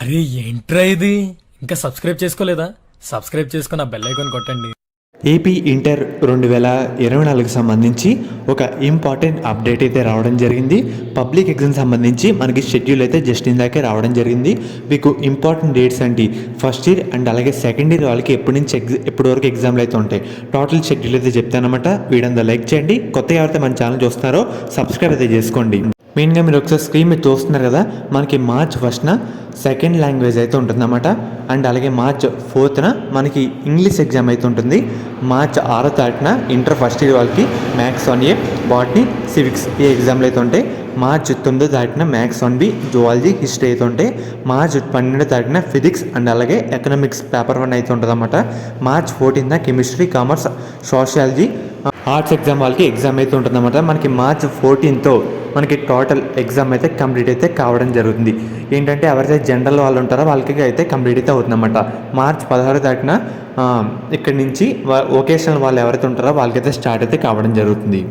అరే ఏంట్రా ఇది? ఇంకా సబ్స్క్రైబ్ చేసుకోలేదా? సబ్స్క్రైబ్ చేసుకుని ఆ బెల్ ఐకాన్ కొట్టండి. ఏపీ ఇంటర్ 2024కి సంబంధించి ఒక ఇంపార్టెంట్ అప్డేట్ అయితే రావడం జరిగింది. పబ్లిక్ ఎగ్జామ్ సంబంధించి మనకి షెడ్యూల్ అయితే జస్ట్ ఇందాకే రావడం జరిగింది. మీకు ఇంపార్టెంట్ డేట్స్ అంటే ఫస్ట్ ఇయర్ అండ్ అలాగే సెకండ్ ఇయర్ వాళ్ళకి ఎప్పటి వరకు ఎగ్జామ్లు అయితే ఉంటాయి, టోటల్ షెడ్యూల్ అయితే చెప్తానమాట. వీడంతా లైక్ చేయండి. కొత్తగా ఎవరైతే మన ఛానల్ చూస్తున్నారో సబ్స్క్రైబ్ అయితే చేసుకోండి. మెయిన్గా మీరు ఒకసారి స్క్రీన్ మీద చూస్తున్నారు కదా, మనకి మార్చ్ 1న సెకండ్ లాంగ్వేజ్ అయితే ఉంటుందన్నమాట. అండ్ అలాగే మార్చ్ 4న మనకి ఇంగ్లీష్ ఎగ్జామ్ అయితే ఉంటుంది. మార్చ్ 6వ తారీఖున ఇంటర్ ఫస్ట్ ఇయర్ వాళ్ళకి మ్యాథ్స్ 1A, బాటనీ, సివిక్స్ ఈ ఎగ్జామ్లు అయితే ఉంటాయి. మార్చ్ 9వ తారీఖున మ్యాథ్స్ 1B, జువాలజీ, హిస్టరీ అయితే ఉంటాయి. మార్చ్ 12వ తారీఖున ఫిజిక్స్ అండ్ అలాగే ఎకనామిక్స్ పేపర్ 1 అయితే ఉంటుంది అన్నమాట. మార్చ్ 14న chemistry, commerce, sociology, arts exam వాళ్ళకి ఎగ్జామ్ అయితే ఉంటుందన్నమాట. మనకి మార్చ్ 14తో మనకి టోటల్ ఎగ్జామ్ అయితే కంప్లీట్ అయితే కావడం జరుగుతుంది. ఏంటంటే ఎవరైతే జనరల్ వాళ్ళు ఉంటారో వాళ్ళకి అయితే కంప్లీట్ అయితే అవుతుందన్నమాట. మార్చ్ 16వ తారీఖున ఇక్కడి నుంచి వొకేషనల్ వాళ్ళు ఎవరైతే ఉంటారో వాళ్ళకైతే స్టార్ట్ అయితే కావడం జరుగుతుంది.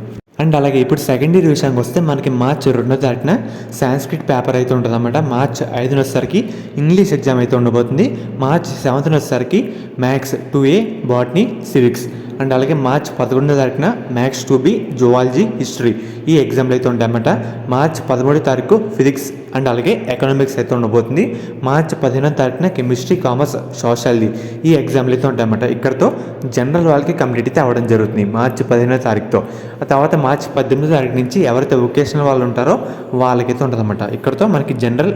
అండ్ అలాగే ఇప్పుడు సెకండ్ ఇయర్ విషయానికి వస్తే మనకి మార్చ్ 2వ తారీఖున సాంస్క్రిట్ పేపర్ అయితే ఉంటుందన్నమాట. మార్చ్ 5న వచ్చేసరికి ఇంగ్లీష్ ఎగ్జామ్ అయితే ఉండబోతుంది. మార్చ్ 7న వచ్చేసరికి maths 2A, botany, civics and అలాగే మార్చ్ 11వ తారీఖున మ్యాథ్స్ 2B, జువాలజీ, హిస్టరీ ఈ ఎగ్జామ్లు అయితే ఉంటాయన్నమాట. మార్చ్ 13వ తారీఖు ఫిజిక్స్ అండ్ అలాగే ఎకనామిక్స్ అయితే ఉండబోతుంది. మార్చ్ 15వ తారీఖున కెమిస్ట్రీ, కామర్స్, సోషాలజీ ఈ ఎగ్జామ్లు అయితే ఉంటాయన్నమాట. ఇక్కడతో జనరల్ వాళ్ళకి కంప్లీట్ అయితే అవ్వడం జరుగుతుంది మార్చి 15వ తారీఖుతో. ఆ తర్వాత మార్చి 18వ తారీఖు నుంచి ఎవరైతే వొకేషనల్ వాళ్ళు ఉంటారో వాళ్ళకైతే ఉంటుందన్నమాట. ఇక్కడతో మనకి జనరల్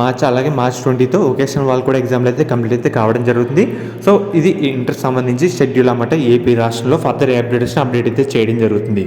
మార్చ్ అలాగే మార్చ్ 20తో వొకేషనల్ వాళ్ళు కూడా ఎగ్జామ్లు అయితే కంప్లీట్ అయితే కావడం జరుగుతుంది. సో ఇది ఇంటర్ సంబంధించి షెడ్యూల్ అన్నమాట. ఏపీ రాష్ట్రంలో ఫర్దర్ అప్డేట్ అయితే చేయడం జరుగుతుంది.